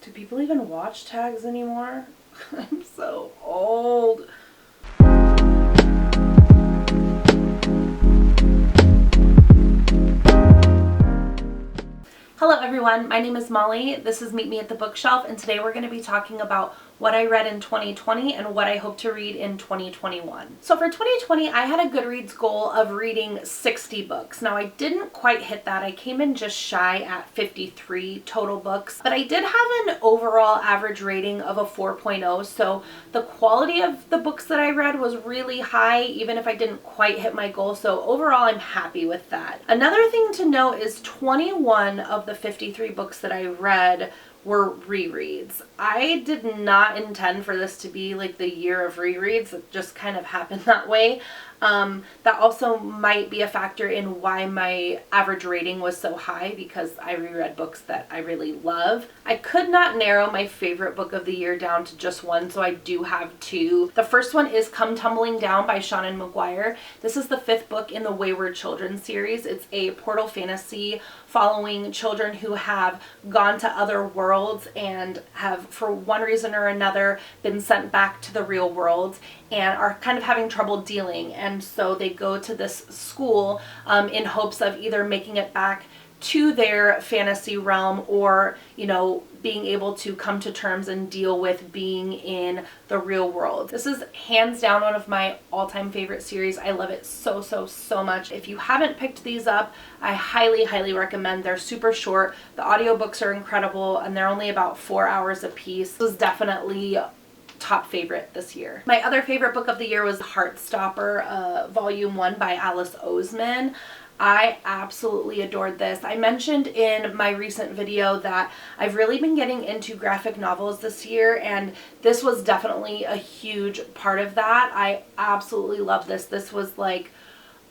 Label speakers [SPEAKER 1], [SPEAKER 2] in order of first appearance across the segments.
[SPEAKER 1] Do people even watch tags anymore? I'm so old. Hello everyone, my name is Molly. This is Meet Me at the Bookshelf, and today we're going to be talking about what I read in 2020 and what I hope to read in 2021. So for 2020, I had a Goodreads goal of reading 60 books. Now I didn't quite hit that. I came in just shy at 53 total books, but I did have an overall average rating of a 4.0, so the quality of the books that I read was really high, even if I didn't quite hit my goal. So overall, I'm happy with that. Another thing to note is 21 of the 53 books that I read were rereads. I did not intend for this to be like the year of rereads. It just kind of happened that way. That also might be a factor in why my average rating was so high, because I reread books that I really love. I could not narrow my favorite book of the year down to just one, so I do have two. The first one is Come Tumbling Down by Seanan McGuire. This is the 5th book in the Wayward Children series. It's a portal fantasy following children who have gone to other worlds and have, for one reason or another, been sent back to the real world and are kind of having trouble dealing. And so they go to this school in hopes of either making it back to their fantasy realm or, being able to come to terms and deal with being in the real world. This is hands down one of my all-time favorite series. I love it so, so, so much. If you haven't picked these up, I highly, highly recommend. They're super short. The audiobooks are incredible, and they're only about 4 hours a piece. This was definitely top favorite this year. My other favorite book of the year was Heartstopper, Volume 1 by Alice Oseman. I absolutely adored this. I mentioned in my recent video that I've really been getting into graphic novels this year, and this was definitely a huge part of that. I absolutely love this. This was like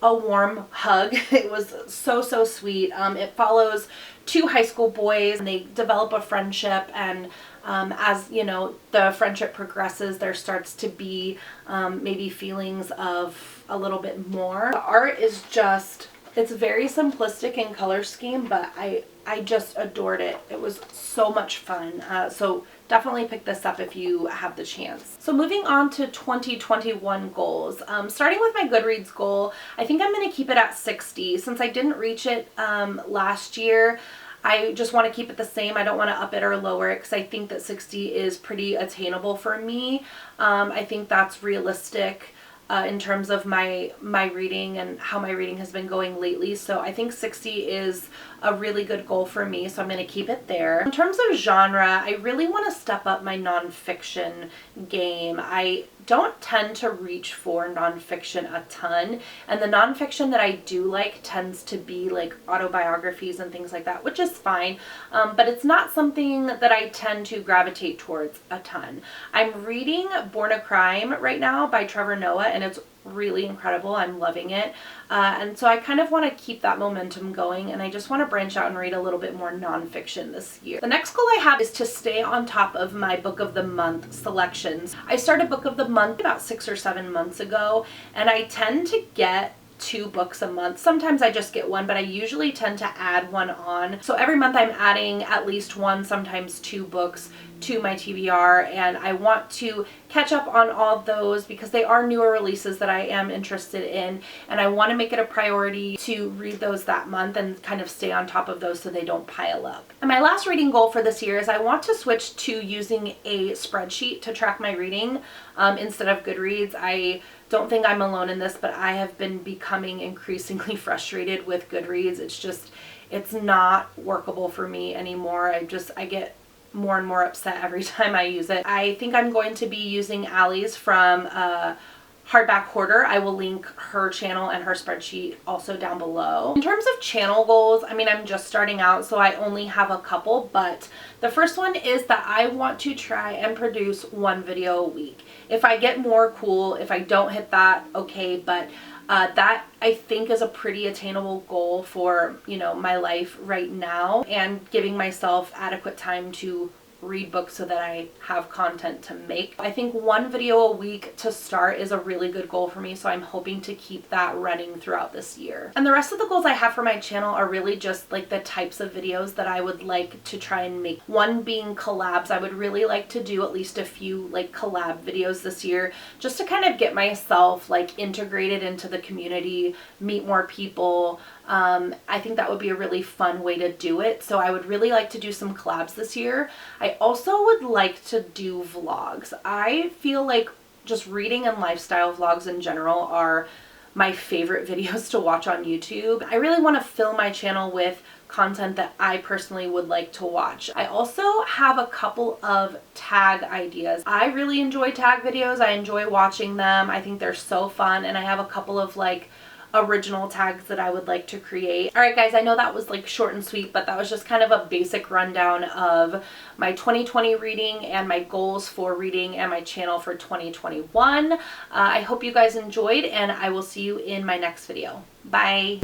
[SPEAKER 1] a warm hug. It was so, so sweet. It follows 2 high school boys, and they develop a friendship, and as the friendship progresses, there starts to be maybe feelings of a little bit more. The art is just, it's very simplistic in color scheme, but I just adored it. It was so much fun. So definitely pick this up if you have the chance. So moving on to 2021 goals. Starting with my Goodreads goal, I think I'm going to keep it at 60. Since I didn't reach it last year, I just want to keep it the same. I don't want to up it or lower it, because I think that 60 is pretty attainable for me. I think that's realistic in terms of my reading and how my reading has been going lately. So I think 60 is a really good goal for me, so I'm going to keep it there. In terms of genre, I really want to step up my nonfiction game. I don't tend to reach for nonfiction a ton, and the nonfiction that I do like tends to be like autobiographies and things like that, which is fine, but it's not something that I tend to gravitate towards a ton. I'm reading Born a Crime right now by Trevor Noah, and it's really incredible. I'm loving it. And so I kind of want to keep that momentum going, and I just want to branch out and read a little bit more nonfiction this year. The next goal I have is to stay on top of my book of the month selections. I started book of the month about 6 or 7 months ago, and I tend to get 2 books a month. Sometimes I just get 1, but I usually tend to add 1 on. So every month I'm adding at least 1, sometimes 2 books to my TBR, and I want to catch up on all of those because they are newer releases that I am interested in, and I want to make it a priority to read those that month and kind of stay on top of those so they don't pile up. And my last reading goal for this year is I want to switch to using a spreadsheet to track my reading instead of Goodreads. I don't think I'm alone in this, but I have been becoming increasingly frustrated with Goodreads. It's not workable for me anymore. I get more and more upset every time I use it. I think I'm going to be using Allie's from Hardback Hoarder. I will link her channel and her spreadsheet also down below. In terms of channel goals, I'm just starting out, so I only have a couple, but the first one is that I want to try and produce 1 video a week. If I get more, cool. If I don't hit that, okay, but that I think is a pretty attainable goal for, my life right now, and giving myself adequate time to read books so that I have content to make. I think one video a week to start is a really good goal for me, so I'm hoping to keep that running throughout this year. And the rest of the goals I have for my channel are really just like the types of videos that I would like to try and make. One being collabs. I would really like to do at least a few like collab videos this year, just to kind of get myself like integrated into the community, meet more people. I think that would be a really fun way to do it. So I would really like to do some collabs this year. I also would like to do vlogs. I feel like just reading and lifestyle vlogs in general are my favorite videos to watch on YouTube. I really want to fill my channel with content that I personally would like to watch. I also have a couple of tag ideas. I really enjoy tag videos. I enjoy watching them. I think they're so fun, and I have a couple of like original tags that I would like to create. All right guys, I know that was like short and sweet, but that was just kind of a basic rundown of my 2020 reading and my goals for reading and my channel for 2021. I hope you guys enjoyed, and I will see you in my next video. Bye.